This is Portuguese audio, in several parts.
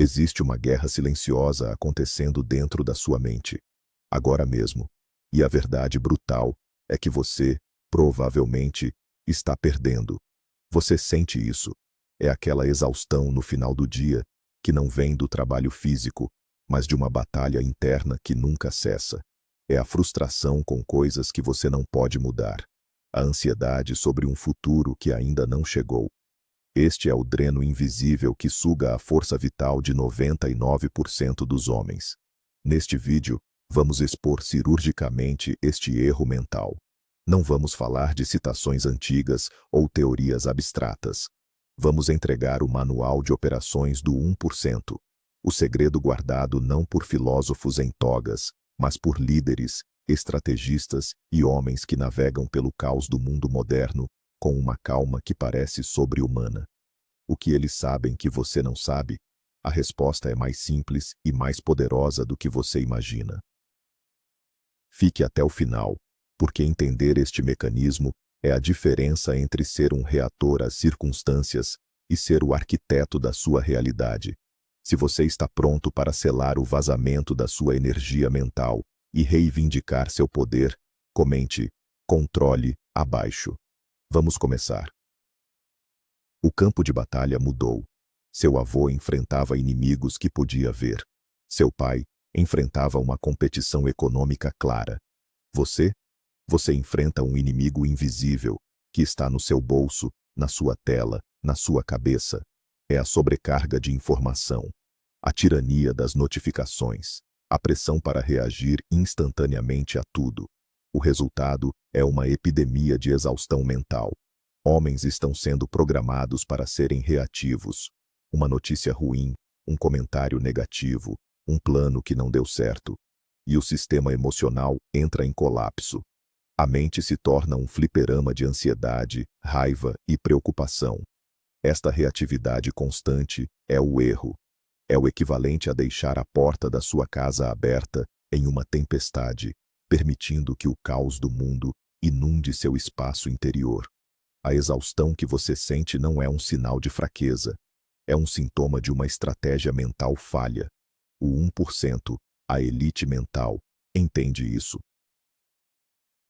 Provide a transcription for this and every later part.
Existe uma guerra silenciosa acontecendo dentro da sua mente, agora mesmo. E a verdade brutal é que você, provavelmente, está perdendo. Você sente isso. É aquela exaustão no final do dia, que não vem do trabalho físico, mas de uma batalha interna que nunca cessa. É a frustração com coisas que você não pode mudar. A ansiedade sobre um futuro que ainda não chegou. Este é o dreno invisível que suga a força vital de 99% dos homens. Neste vídeo, vamos expor cirurgicamente este erro mental. Não vamos falar de citações antigas ou teorias abstratas. Vamos entregar o manual de operações do 1%. O segredo guardado não por filósofos em togas, mas por líderes, estrategistas e homens que navegam pelo caos do mundo moderno com uma calma que parece sobre-humana. O que eles sabem que você não sabe? A resposta é mais simples e mais poderosa do que você imagina. Fique até o final, porque entender este mecanismo é a diferença entre ser um reator às circunstâncias e ser o arquiteto da sua realidade. Se você está pronto para selar o vazamento da sua energia mental e reivindicar seu poder, comente "Controle" abaixo. Vamos começar. O campo de batalha mudou. Seu avô enfrentava inimigos que podia ver. Seu pai enfrentava uma competição econômica clara. Você enfrenta um inimigo invisível, que está no seu bolso, na sua tela, na sua cabeça. É a sobrecarga de informação, a tirania das notificações, a pressão para reagir instantaneamente a tudo. O resultado é uma epidemia de exaustão mental. Homens estão sendo programados para serem reativos. Uma notícia ruim, um comentário negativo, um plano que não deu certo. E o sistema emocional entra em colapso. A mente se torna um fliperama de ansiedade, raiva e preocupação. Esta reatividade constante é o erro. É o equivalente a deixar a porta da sua casa aberta em uma tempestade, permitindo que o caos do mundo inunde seu espaço interior. A exaustão que você sente não é um sinal de fraqueza. É um sintoma de uma estratégia mental falha. O 1%, a elite mental, entende isso.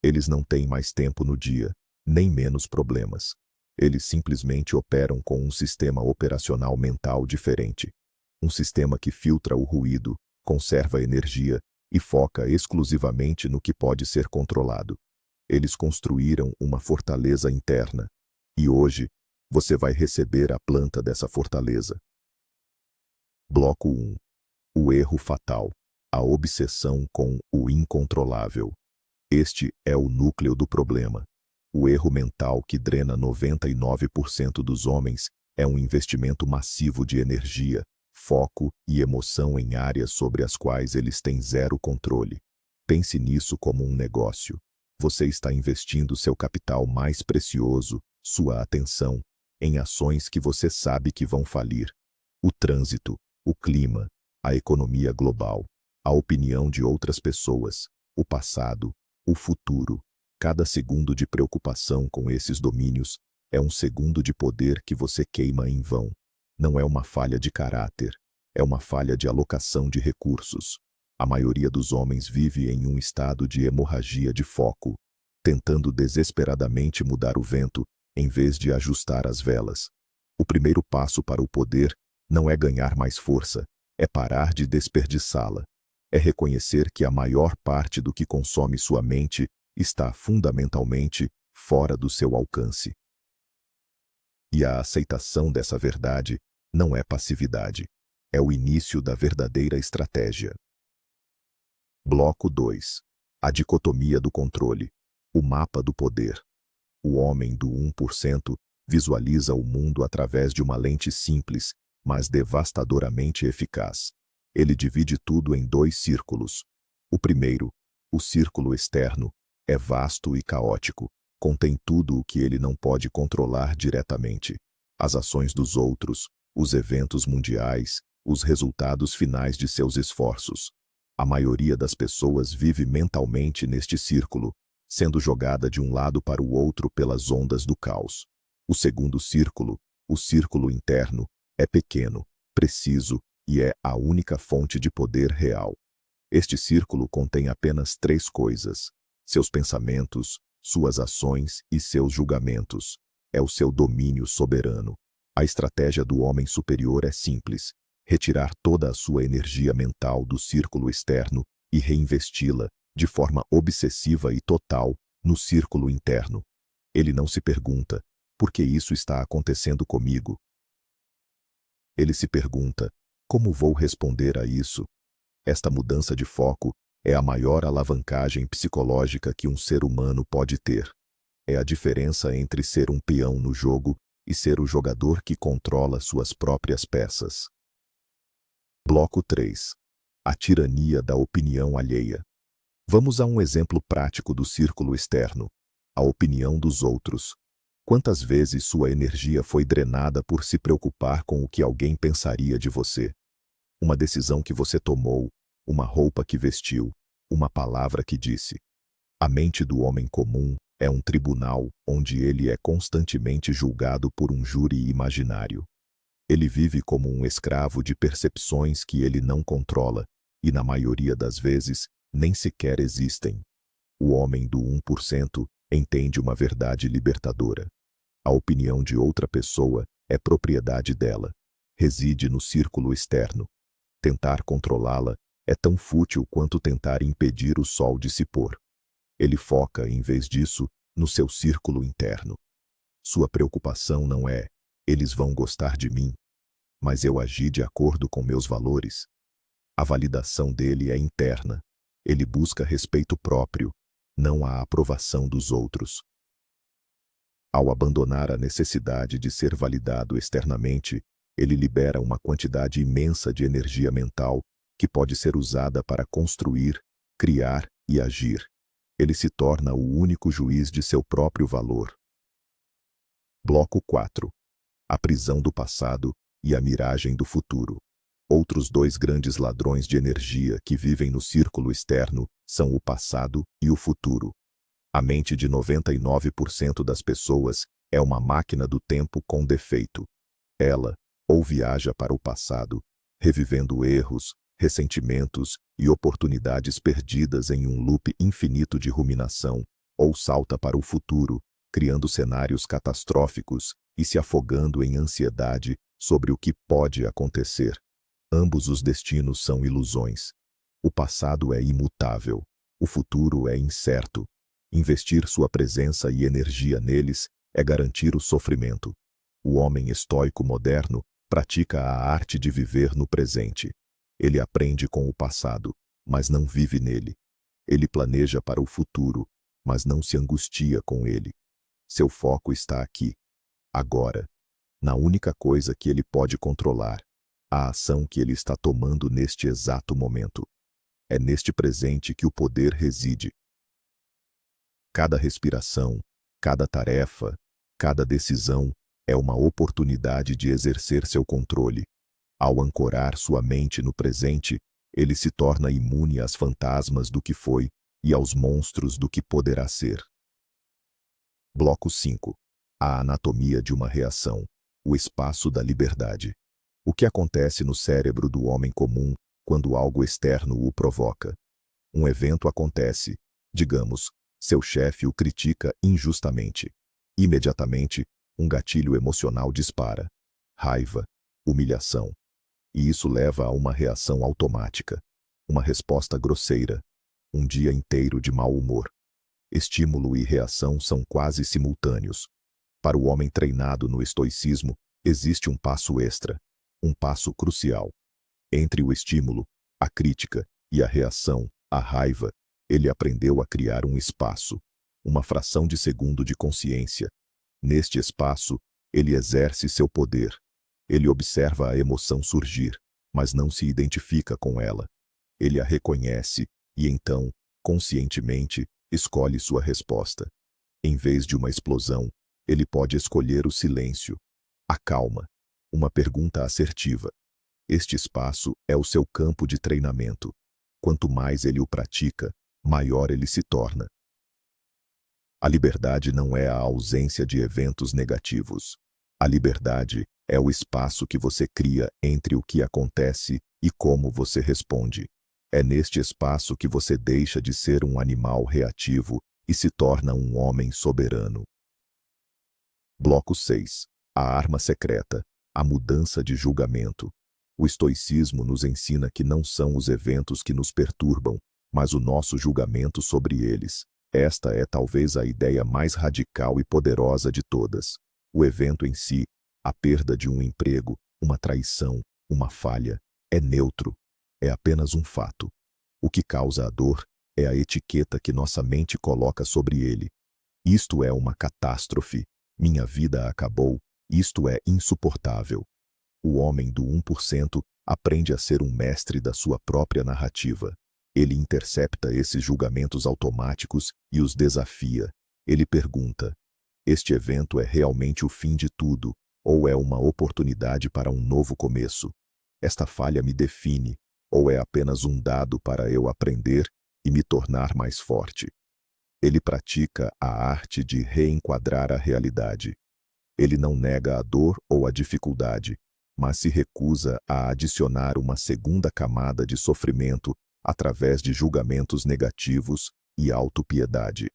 Eles não têm mais tempo no dia, nem menos problemas. Eles simplesmente operam com um sistema operacional mental diferente. Um sistema que filtra o ruído, conserva energia e foca exclusivamente no que pode ser controlado. Eles construíram uma fortaleza interna. E hoje, você vai receber a planta dessa fortaleza. Bloco 1. O erro fatal. A obsessão com o incontrolável. Este é o núcleo do problema. O erro mental que drena 99% dos homens é um investimento massivo de energia, foco e emoção em áreas sobre as quais eles têm zero controle. Pense nisso como um negócio. Você está investindo seu capital mais precioso, sua atenção, em ações que você sabe que vão falir. O trânsito, o clima, a economia global, a opinião de outras pessoas, o passado, o futuro. Cada segundo de preocupação com esses domínios é um segundo de poder que você queima em vão. Não é uma falha de caráter, é uma falha de alocação de recursos. A maioria dos homens vive em um estado de hemorragia de foco, tentando desesperadamente mudar o vento, em vez de ajustar as velas. O primeiro passo para o poder não é ganhar mais força, é parar de desperdiçá-la. É reconhecer que a maior parte do que consome sua mente está fundamentalmente fora do seu alcance. E a aceitação dessa verdade não é passividade, é o início da verdadeira estratégia. Bloco 2. A dicotomia do controle. O mapa do poder. O homem do 1% visualiza o mundo através de uma lente simples, mas devastadoramente eficaz. Ele divide tudo em 2 círculos. O primeiro, o círculo externo, é vasto e caótico, contém tudo o que ele não pode controlar diretamente. As ações dos outros, os eventos mundiais, os resultados finais de seus esforços. A maioria das pessoas vive mentalmente neste círculo, sendo jogada de um lado para o outro pelas ondas do caos. O segundo círculo, o círculo interno, é pequeno, preciso e é a única fonte de poder real. Este círculo contém apenas três coisas: seus pensamentos, suas ações e seus julgamentos. É o seu domínio soberano. A estratégia do homem superior é simples: retirar toda a sua energia mental do círculo externo e reinvesti-la, de forma obsessiva e total, no círculo interno. Ele não se pergunta: por que isso está acontecendo comigo? Ele se pergunta: como vou responder a isso? Esta mudança de foco é a maior alavancagem psicológica que um ser humano pode ter. É a diferença entre ser um peão no jogo e ser o jogador que controla suas próprias peças. Bloco 3. A tirania da opinião alheia. Vamos a um exemplo prático do círculo externo: a opinião dos outros. Quantas vezes sua energia foi drenada por se preocupar com o que alguém pensaria de você? Uma decisão que você tomou, uma roupa que vestiu, uma palavra que disse. A mente do homem comum é um tribunal onde ele é constantemente julgado por um júri imaginário. Ele vive como um escravo de percepções que ele não controla e, na maioria das vezes, nem sequer existem. O homem do 1% entende uma verdade libertadora. A opinião de outra pessoa é propriedade dela, reside no círculo externo. Tentar controlá-la é tão fútil quanto tentar impedir o sol de se pôr. Ele foca, em vez disso, no seu círculo interno. Sua preocupação não é: eles vão gostar de mim, mas eu agi de acordo com meus valores. A validação dele é interna. Ele busca respeito próprio, não a aprovação dos outros. Ao abandonar a necessidade de ser validado externamente, ele libera uma quantidade imensa de energia mental que pode ser usada para construir, criar e agir. Ele se torna o único juiz de seu próprio valor. Bloco 4. A prisão do passado e a miragem do futuro. Outros dois grandes ladrões de energia que vivem no círculo externo são o passado e o futuro. A mente de 99% das pessoas é uma máquina do tempo com defeito. Ela ou viaja para o passado, revivendo erros, ressentimentos e oportunidades perdidas em um loop infinito de ruminação, ou salta para o futuro, criando cenários catastróficos e se afogando em ansiedade sobre o que pode acontecer. Ambos os destinos são ilusões. O passado é imutável, o futuro é incerto. Investir sua presença e energia neles é garantir o sofrimento. O homem estoico moderno pratica a arte de viver no presente. Ele aprende com o passado, mas não vive nele. Ele planeja para o futuro, mas não se angustia com ele. Seu foco está aqui, agora, na única coisa que ele pode controlar, a ação que ele está tomando neste exato momento. É neste presente que o poder reside. Cada respiração, cada tarefa, cada decisão é uma oportunidade de exercer seu controle. Ao ancorar sua mente no presente, ele se torna imune às fantasmas do que foi e aos monstros do que poderá ser. Bloco 5. A anatomia de uma reação. O espaço da liberdade. O que acontece no cérebro do homem comum quando algo externo o provoca? Um evento acontece, digamos, seu chefe o critica injustamente. Imediatamente, um gatilho emocional dispara. Raiva, humilhação. E isso leva a uma reação automática, uma resposta grosseira, um dia inteiro de mau humor. Estímulo e reação são quase simultâneos. Para o homem treinado no estoicismo, existe um passo extra, um passo crucial. Entre o estímulo, a crítica, e a reação, a raiva, ele aprendeu a criar um espaço, uma fração de segundo de consciência. Neste espaço, ele exerce seu poder. Ele observa a emoção surgir, mas não se identifica com ela. Ele a reconhece e então, conscientemente, escolhe sua resposta. Em vez de uma explosão, ele pode escolher o silêncio, a calma, uma pergunta assertiva. Este espaço é o seu campo de treinamento. Quanto mais ele o pratica, maior ele se torna. A liberdade não é a ausência de eventos negativos. A liberdade É o espaço que você cria entre o que acontece e como você responde. É neste espaço que você deixa de ser um animal reativo e se torna um homem soberano. Bloco 6. A arma secreta. A mudança de julgamento. O estoicismo nos ensina que não são os eventos que nos perturbam, mas o nosso julgamento sobre eles. Esta é talvez a ideia mais radical e poderosa de todas. O evento em si, a perda de um emprego, uma traição, uma falha, é neutro. É apenas um fato. O que causa a dor é a etiqueta que nossa mente coloca sobre ele. Isto é uma catástrofe. Minha vida acabou. Isto é insuportável. O homem do 1% aprende a ser um mestre da sua própria narrativa. Ele intercepta esses julgamentos automáticos e os desafia. Ele pergunta: este evento é realmente o fim de tudo, ou é uma oportunidade para um novo começo? Esta falha me define, ou é apenas um dado para eu aprender e me tornar mais forte? Ele pratica a arte de reenquadrar a realidade. Ele não nega a dor ou a dificuldade, mas se recusa a adicionar uma segunda camada de sofrimento através de julgamentos negativos e autopiedade.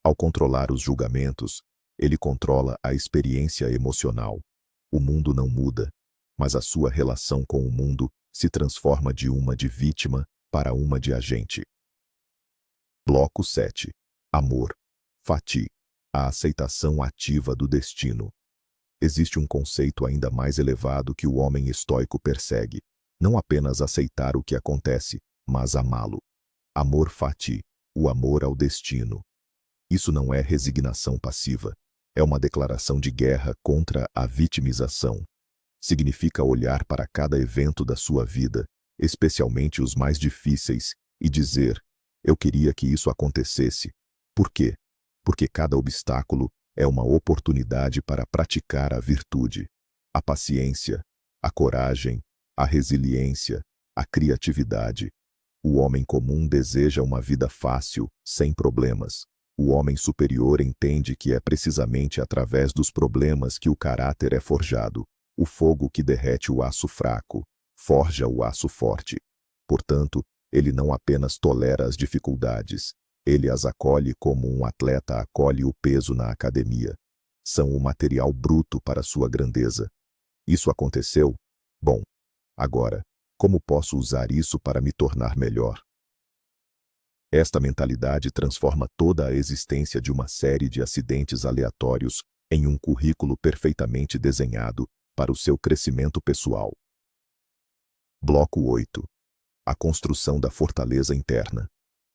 Ao controlar os julgamentos, ele controla a experiência emocional. O mundo não muda, mas a sua relação com o mundo se transforma de uma de vítima para uma de agente. Bloco 7. Amor. Fati. A aceitação ativa do destino. Existe um conceito ainda mais elevado que o homem estoico persegue. Não apenas aceitar o que acontece, mas amá-lo. Amor fati. O amor ao destino. Isso não é resignação passiva. É uma declaração de guerra contra a vitimização. Significa olhar para cada evento da sua vida, especialmente os mais difíceis, e dizer: eu queria que isso acontecesse. Por quê? Porque cada obstáculo é uma oportunidade para praticar a virtude, a paciência, a coragem, a resiliência, a criatividade. O homem comum deseja uma vida fácil, sem problemas. O homem superior entende que é precisamente através dos problemas que o caráter é forjado. O fogo que derrete o aço fraco, forja o aço forte. Portanto, ele não apenas tolera as dificuldades, ele as acolhe como um atleta acolhe o peso na academia. São o material bruto para sua grandeza. Isso aconteceu? Bom, agora, como posso usar isso para me tornar melhor? Esta mentalidade transforma toda a existência de uma série de acidentes aleatórios em um currículo perfeitamente desenhado para o seu crescimento pessoal. Bloco 8. A construção da fortaleza interna.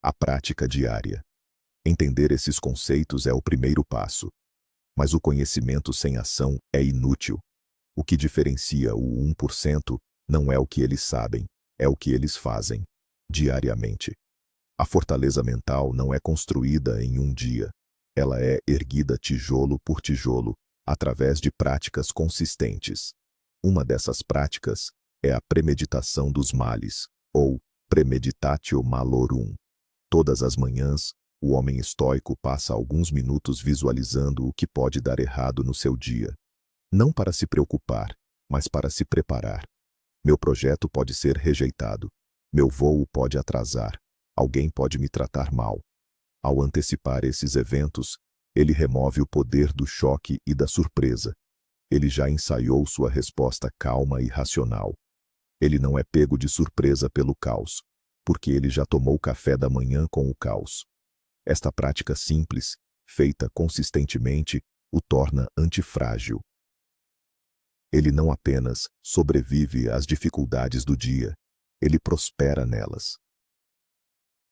A prática diária. Entender esses conceitos é o primeiro passo. Mas o conhecimento sem ação é inútil. O que diferencia o 1% não é o que eles sabem, é o que eles fazem, diariamente. A fortaleza mental não é construída em um dia. Ela é erguida tijolo por tijolo, através de práticas consistentes. Uma dessas práticas é a premeditação dos males, ou premeditatio malorum. Todas as manhãs, o homem estoico passa alguns minutos visualizando o que pode dar errado no seu dia. Não para se preocupar, mas para se preparar. Meu projeto pode ser rejeitado. Meu voo pode atrasar. Alguém pode me tratar mal. Ao antecipar esses eventos, ele remove o poder do choque e da surpresa. Ele já ensaiou sua resposta calma e racional. Ele não é pego de surpresa pelo caos, porque ele já tomou café da manhã com o caos. Esta prática simples, feita consistentemente, o torna antifrágil. Ele não apenas sobrevive às dificuldades do dia, ele prospera nelas.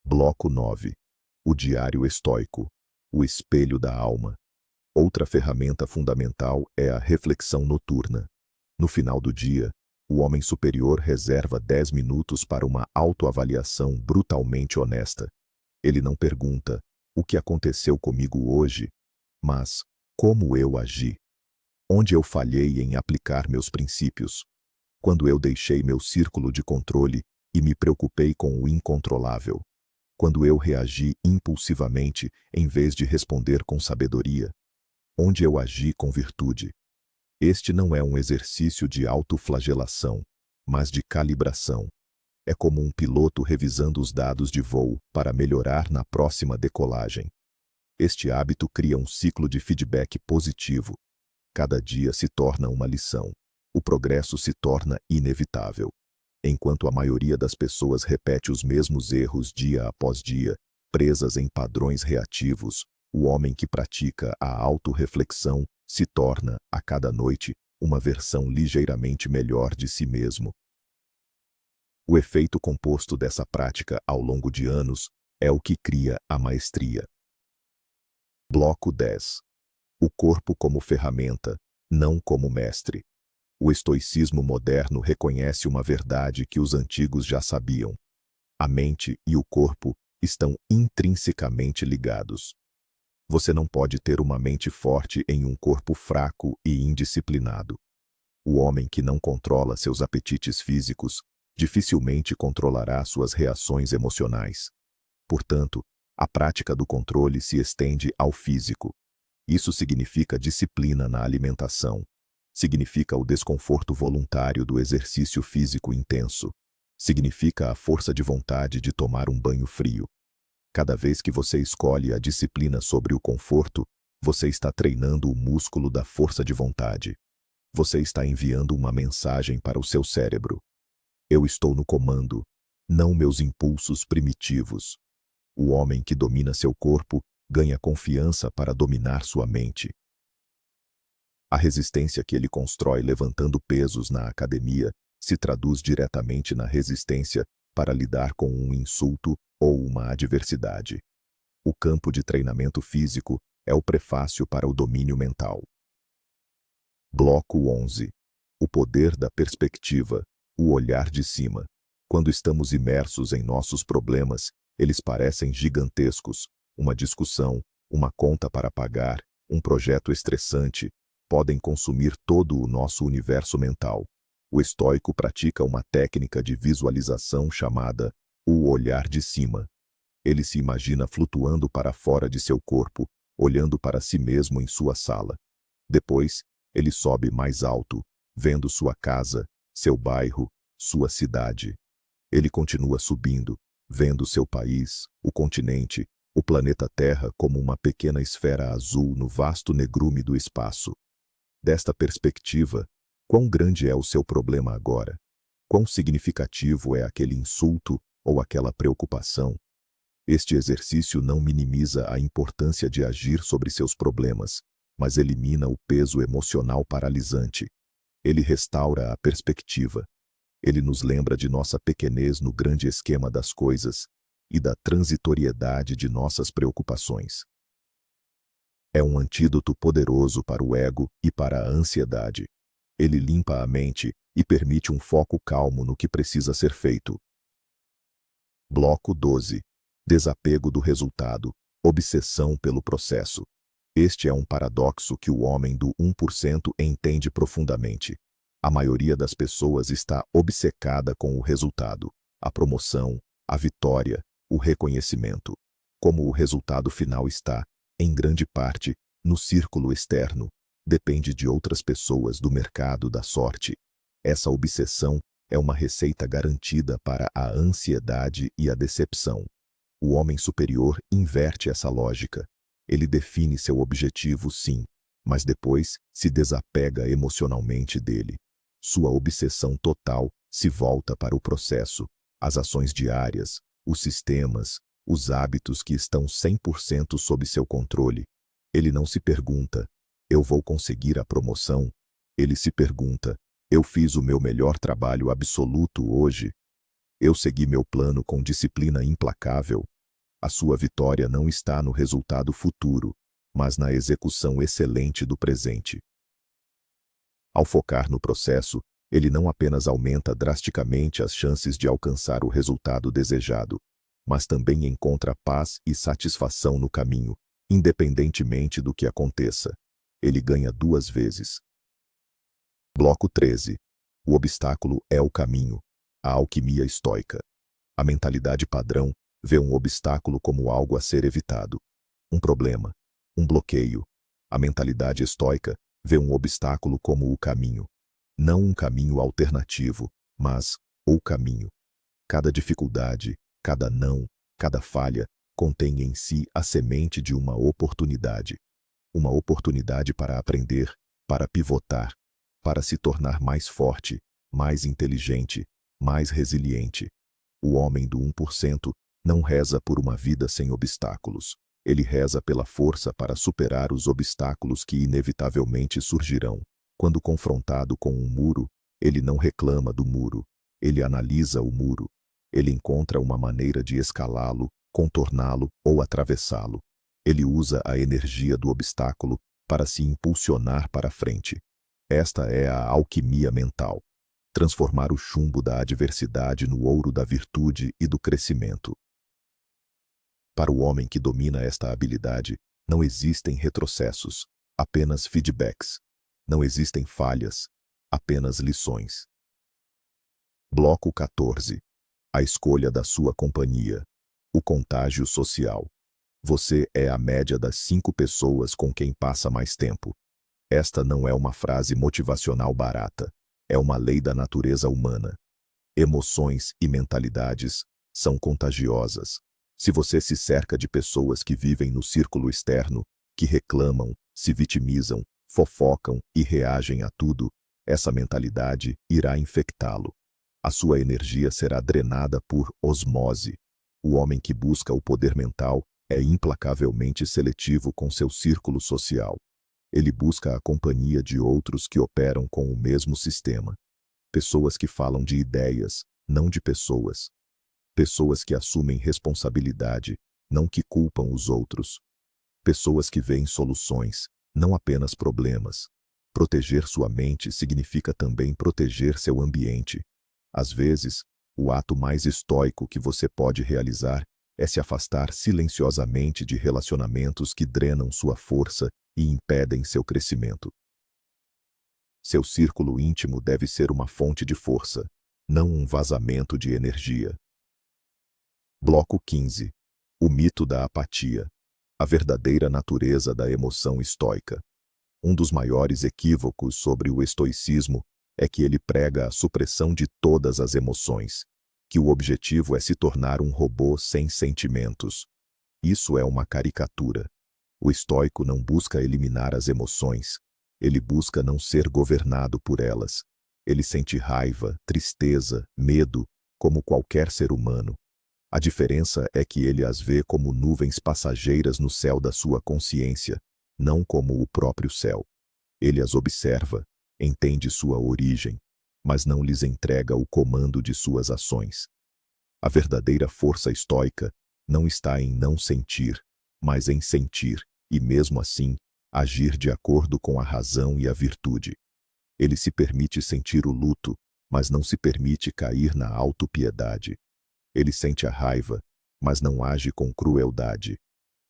Bloco 9. O diário estoico, o espelho da alma. Outra ferramenta fundamental é a reflexão noturna. No final do dia, o homem superior reserva 10 minutos para uma autoavaliação brutalmente honesta. Ele não pergunta: o que aconteceu comigo hoje? Mas, como eu agi? Onde eu falhei em aplicar meus princípios? Quando eu deixei meu círculo de controle e me preocupei com o incontrolável? Quando eu reagi impulsivamente em vez de responder com sabedoria? Onde eu agi com virtude? Este não é um exercício de autoflagelação, mas de calibração. É como um piloto revisando os dados de voo para melhorar na próxima decolagem. Este hábito cria um ciclo de feedback positivo. Cada dia se torna uma lição. O progresso se torna inevitável. Enquanto a maioria das pessoas repete os mesmos erros dia após dia, presas em padrões reativos, o homem que pratica a autorreflexão se torna, a cada noite, uma versão ligeiramente melhor de si mesmo. O efeito composto dessa prática ao longo de anos é o que cria a maestria. Bloco 10. O corpo como ferramenta, não como mestre. O estoicismo moderno reconhece uma verdade que os antigos já sabiam. A mente e o corpo estão intrinsecamente ligados. Você não pode ter uma mente forte em um corpo fraco e indisciplinado. O homem que não controla seus apetites físicos dificilmente controlará suas reações emocionais. Portanto, a prática do controle se estende ao físico. Isso significa disciplina na alimentação. Significa o desconforto voluntário do exercício físico intenso. Significa a força de vontade de tomar um banho frio. Cada vez que você escolhe a disciplina sobre o conforto, você está treinando o músculo da força de vontade. Você está enviando uma mensagem para o seu cérebro. Eu estou no comando, não meus impulsos primitivos. O homem que domina seu corpo ganha confiança para dominar sua mente. A resistência que ele constrói levantando pesos na academia se traduz diretamente na resistência para lidar com um insulto ou uma adversidade. O campo de treinamento físico é o prefácio para o domínio mental. Bloco 11. O poder da perspectiva, o olhar de cima. Quando estamos imersos em nossos problemas, eles parecem gigantescos. Uma discussão, uma conta para pagar, um projeto estressante, podem consumir todo o nosso universo mental. O estoico pratica uma técnica de visualização chamada o olhar de cima. Ele se imagina flutuando para fora de seu corpo, olhando para si mesmo em sua sala. Depois, ele sobe mais alto, vendo sua casa, seu bairro, sua cidade. Ele continua subindo, vendo seu país, o continente, o planeta Terra como uma pequena esfera azul no vasto negrume do espaço. Desta perspectiva, quão grande é o seu problema agora? Quão significativo é aquele insulto ou aquela preocupação? Este exercício não minimiza a importância de agir sobre seus problemas, mas elimina o peso emocional paralisante. Ele restaura a perspectiva. Ele nos lembra de nossa pequenez no grande esquema das coisas e da transitoriedade de nossas preocupações. É um antídoto poderoso para o ego e para a ansiedade. Ele limpa a mente e permite um foco calmo no que precisa ser feito. Bloco 12. Desapego do resultado, obsessão pelo processo. Este é um paradoxo que o homem do 1% entende profundamente. A maioria das pessoas está obcecada com o resultado, a promoção, a vitória, o reconhecimento. Como o resultado final está, em grande parte, no círculo externo, depende de outras pessoas do mercado da sorte. Essa obsessão é uma receita garantida para a ansiedade e a decepção. O homem superior inverte essa lógica. Ele define seu objetivo, sim, mas depois se desapega emocionalmente dele. Sua obsessão total se volta para o processo, as ações diárias, os sistemas, os hábitos que estão 100% sob seu controle. Ele não se pergunta, eu vou conseguir a promoção? Ele se pergunta, eu fiz o meu melhor trabalho absoluto hoje? Eu segui meu plano com disciplina implacável? A sua vitória não está no resultado futuro, mas na execução excelente do presente. Ao focar no processo, ele não apenas aumenta drasticamente as chances de alcançar o resultado desejado, mas também encontra paz e satisfação no caminho, independentemente do que aconteça. Ele ganha 2 vezes. Bloco 13. O obstáculo é o caminho. A alquimia estoica. A mentalidade padrão vê um obstáculo como algo a ser evitado. Um problema. Um bloqueio. A mentalidade estoica Vê um obstáculo como o caminho. Não um caminho alternativo, mas o caminho. Cada dificuldade, cada não, cada falha, contém em si a semente de uma oportunidade. Uma oportunidade para aprender, para pivotar, para se tornar mais forte, mais inteligente, mais resiliente. O homem do 1% não reza por uma vida sem obstáculos. Ele reza pela força para superar os obstáculos que inevitavelmente surgirão. Quando confrontado com um muro, ele não reclama do muro. Ele analisa o muro. Ele encontra uma maneira de escalá-lo, contorná-lo ou atravessá-lo. Ele usa a energia do obstáculo para se impulsionar para frente. Esta é a alquimia mental. Transformar o chumbo da adversidade no ouro da virtude e do crescimento. Para o homem que domina esta habilidade, não existem retrocessos, apenas feedbacks. Não existem falhas, apenas lições. Bloco 14. A escolha da sua companhia. O contágio social. Você é a média das 5 pessoas com quem passa mais tempo. Esta não é uma frase motivacional barata. É uma lei da natureza humana. Emoções e mentalidades são contagiosas. Se você se cerca de pessoas que vivem no círculo externo, que reclamam, se vitimizam, fofocam e reagem a tudo, essa mentalidade irá infectá-lo. A sua energia será drenada por osmose. O homem que busca o poder mental é implacavelmente seletivo com seu círculo social. Ele busca a companhia de outros que operam com o mesmo sistema. Pessoas que falam de ideias, não de pessoas. Pessoas que assumem responsabilidade, não que culpam os outros. Pessoas que veem soluções, não apenas problemas. Proteger sua mente significa também proteger seu ambiente. Às vezes, o ato mais estoico que você pode realizar é se afastar silenciosamente de relacionamentos que drenam sua força e impedem seu crescimento. Seu círculo íntimo deve ser uma fonte de força, não um vazamento de energia. Bloco 15. O mito da apatia. A verdadeira natureza da emoção estoica. Um dos maiores equívocos sobre o estoicismo é que ele prega a supressão de todas as emoções, que o objetivo é se tornar um robô sem sentimentos. Isso é uma caricatura. O estoico não busca eliminar as emoções, ele busca não ser governado por elas. Ele sente raiva, tristeza, medo, como qualquer ser humano. A diferença é que ele as vê como nuvens passageiras no céu da sua consciência, não como o próprio céu. Ele as observa, entende sua origem, mas não lhes entrega o comando de suas ações. A verdadeira força estoica não está em não sentir, mas em sentir, e mesmo assim, agir de acordo com a razão e a virtude. Ele se permite sentir o luto, mas não se permite cair na autopiedade. Ele sente a raiva, mas não age com crueldade.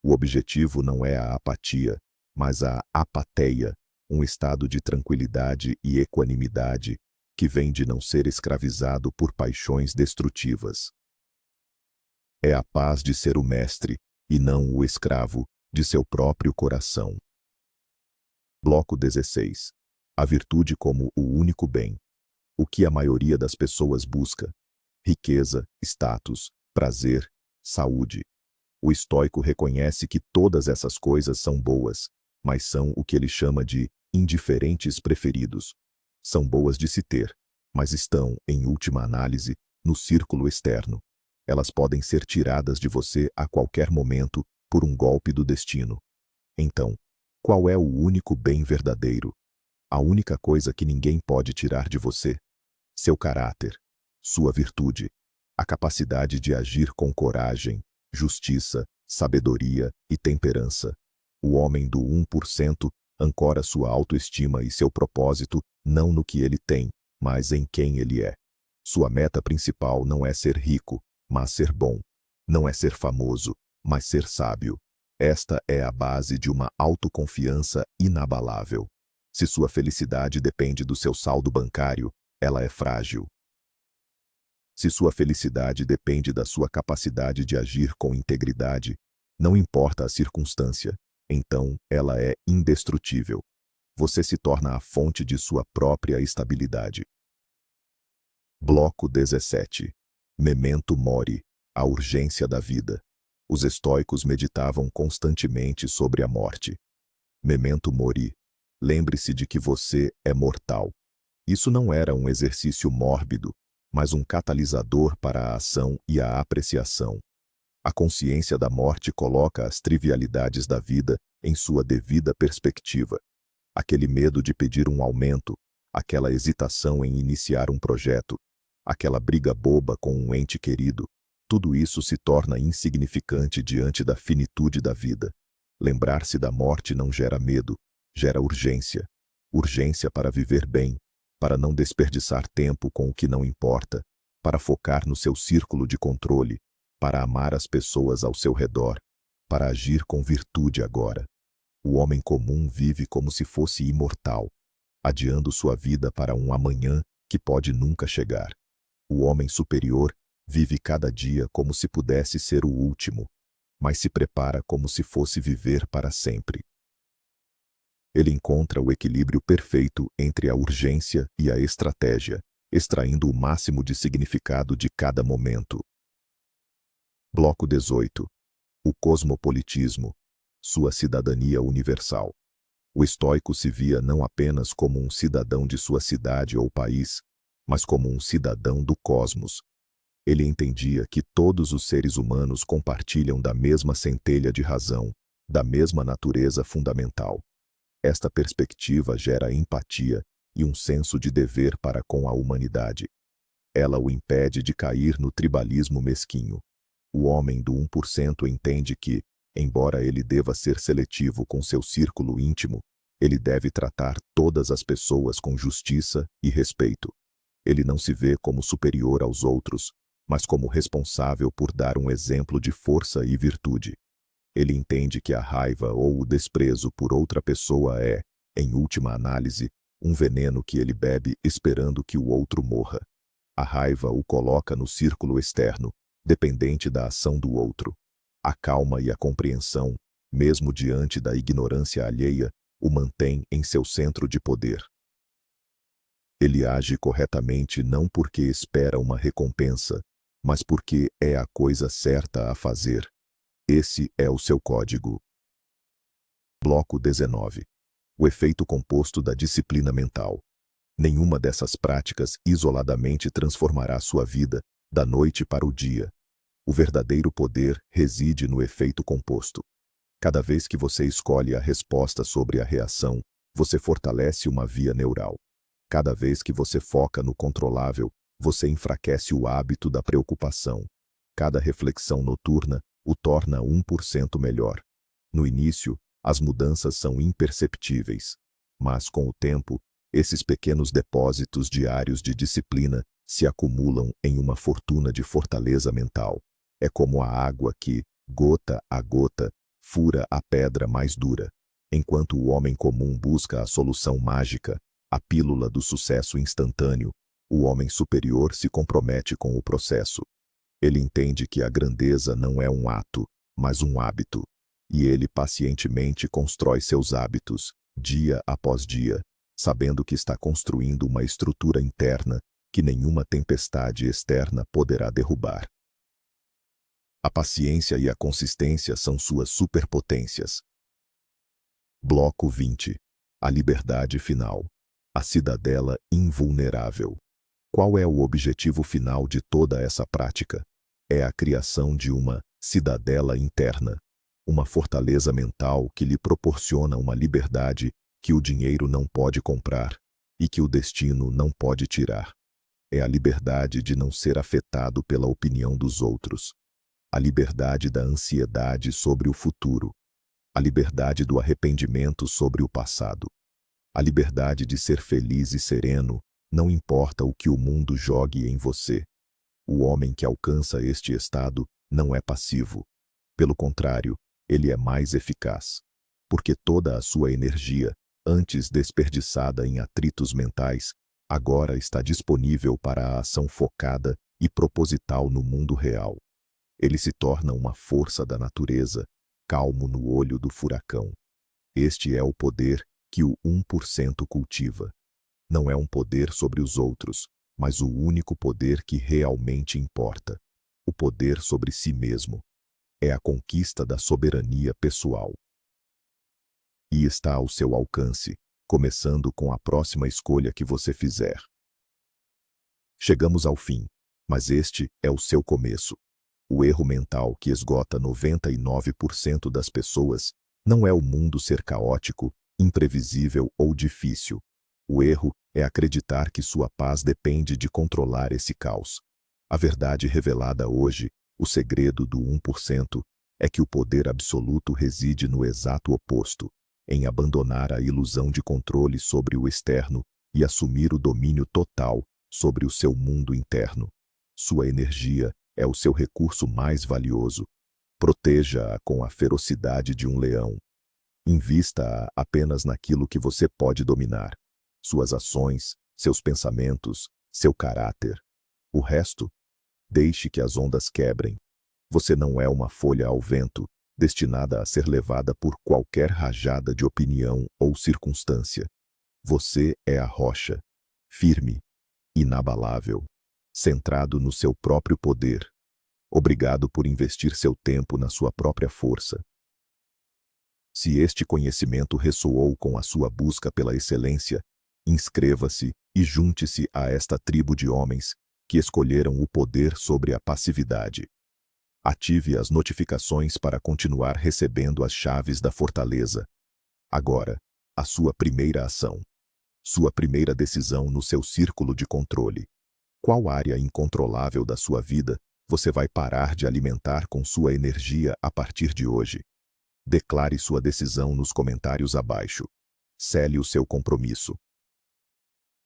O objetivo não é a apatia, mas a apateia, um estado de tranquilidade e equanimidade que vem de não ser escravizado por paixões destrutivas. É a paz de ser o mestre, e não o escravo, de seu próprio coração. Bloco 16. A virtude como o único bem. O que a maioria das pessoas busca? Riqueza, status, prazer, saúde. O estoico reconhece que todas essas coisas são boas, mas são o que ele chama de indiferentes preferidos. São boas de se ter, mas estão, em última análise, no círculo externo. Elas podem ser tiradas de você a qualquer momento por um golpe do destino. Então, qual é o único bem verdadeiro? A única coisa que ninguém pode tirar de você? Seu caráter, sua virtude, a capacidade de agir com coragem, justiça, sabedoria e temperança. O homem do 1% ancora sua autoestima e seu propósito não no que ele tem, mas em quem ele é. Sua meta principal não é ser rico, mas ser bom. Não é ser famoso, mas ser sábio. Esta é a base de uma autoconfiança inabalável. Se sua felicidade depende do seu saldo bancário, ela é frágil. Se sua felicidade depende da sua capacidade de agir com integridade, não importa a circunstância, então ela é indestrutível. você se torna a fonte de sua própria estabilidade. Bloco 17. Memento mori, a urgência da vida. Os estoicos meditavam constantemente sobre a morte. Memento mori. Lembre-se de que você é mortal. Isso não era um exercício mórbido, mas um catalisador para a ação e a apreciação. A consciência da morte coloca as trivialidades da vida em sua devida perspectiva. Aquele medo de pedir um aumento, aquela hesitação em iniciar um projeto, aquela briga boba com um ente querido, tudo isso se torna insignificante diante da finitude da vida. Lembrar-se da morte não gera medo, gera urgência. Urgência para viver bem, para não desperdiçar tempo com o que não importa, para focar no seu círculo de controle, para amar as pessoas ao seu redor, para agir com virtude agora. O homem comum vive como se fosse imortal, adiando sua vida para um amanhã que pode nunca chegar. O homem superior vive cada dia como se pudesse ser o último, mas se prepara como se fosse viver para sempre. Ele encontra o equilíbrio perfeito entre a urgência e a estratégia, extraindo o máximo de significado de cada momento. Bloco 18. O cosmopolitismo, sua cidadania universal. O estoico se via não apenas como um cidadão de sua cidade ou país, mas como um cidadão do cosmos. Ele entendia que todos os seres humanos compartilham da mesma centelha de razão, da mesma natureza fundamental. Esta perspectiva gera empatia e um senso de dever para com a humanidade. Ela o impede de cair no tribalismo mesquinho. O homem do 1% entende que, embora ele deva ser seletivo com seu círculo íntimo, ele deve tratar todas as pessoas com justiça e respeito. Ele não se vê como superior aos outros, mas como responsável por dar um exemplo de força e virtude. Ele entende que a raiva ou o desprezo por outra pessoa é, em última análise, um veneno que ele bebe esperando que o outro morra. A raiva o coloca no círculo externo, dependente da ação do outro. A calma e a compreensão, mesmo diante da ignorância alheia, o mantém em seu centro de poder. Ele age corretamente não porque espera uma recompensa, mas porque é a coisa certa a fazer. Esse é o seu código. Bloco 19. O efeito composto da disciplina mental. Nenhuma dessas práticas isoladamente transformará sua vida da noite para o dia. O verdadeiro poder reside no efeito composto. Cada vez que você escolhe a resposta sobre a reação, você fortalece uma via neural. Cada vez que você foca no controlável, você enfraquece o hábito da preocupação. Cada reflexão noturna o torna 1% melhor. No início, as mudanças são imperceptíveis, mas com o tempo, esses pequenos depósitos diários de disciplina se acumulam em uma fortuna de fortaleza mental. É como a água que, gota a gota, fura a pedra mais dura. Enquanto o homem comum busca a solução mágica, a pílula do sucesso instantâneo, o homem superior se compromete com o processo. Ele entende que a grandeza não é um ato, mas um hábito, e ele pacientemente constrói seus hábitos, dia após dia, sabendo que está construindo uma estrutura interna que nenhuma tempestade externa poderá derrubar. A paciência e a consistência são suas superpotências. Bloco 20. A liberdade final. A cidadela invulnerável. Qual é o objetivo final de toda essa prática? É a criação de uma cidadela interna, uma fortaleza mental que lhe proporciona uma liberdade que o dinheiro não pode comprar e que o destino não pode tirar. É a liberdade de não ser afetado pela opinião dos outros, a liberdade da ansiedade sobre o futuro, a liberdade do arrependimento sobre o passado, a liberdade de ser feliz e sereno, não importa o que o mundo jogue em você. O homem que alcança este estado não é passivo. Pelo contrário, ele é mais eficaz, porque toda a sua energia, antes desperdiçada em atritos mentais, agora está disponível para a ação focada e proposital no mundo real. Ele se torna uma força da natureza, calmo no olho do furacão. Este é o poder que o 1% cultiva. Não é um poder sobre os outros, mas o único poder que realmente importa. O poder sobre si mesmo. É a conquista da soberania pessoal. E está ao seu alcance, começando com a próxima escolha que você fizer. Chegamos ao fim, mas este é o seu começo. O erro mental que esgota 99% das pessoas não é o mundo ser caótico, imprevisível ou difícil. O erro é acreditar que sua paz depende de controlar esse caos. A verdade revelada hoje, o segredo do 1%, é que o poder absoluto reside no exato oposto, em abandonar a ilusão de controle sobre o externo e assumir o domínio total sobre o seu mundo interno. Sua energia é o seu recurso mais valioso. Proteja-a com a ferocidade de um leão. Invista-a apenas naquilo que você pode dominar. Suas ações, seus pensamentos, seu caráter. O resto, deixe que as ondas quebrem. Você não é uma folha ao vento, destinada a ser levada por qualquer rajada de opinião ou circunstância. Você é a rocha, firme, inabalável, centrado no seu próprio poder. Obrigado por investir seu tempo na sua própria força. Se este conhecimento ressoou com a sua busca pela excelência, inscreva-se e junte-se a esta tribo de homens que escolheram o poder sobre a passividade. Ative as notificações para continuar recebendo as chaves da fortaleza. Agora, a sua primeira ação. Sua primeira decisão no seu círculo de controle. Qual área incontrolável da sua vida você vai parar de alimentar com sua energia a partir de hoje? Declare sua decisão nos comentários abaixo. Sele o seu compromisso.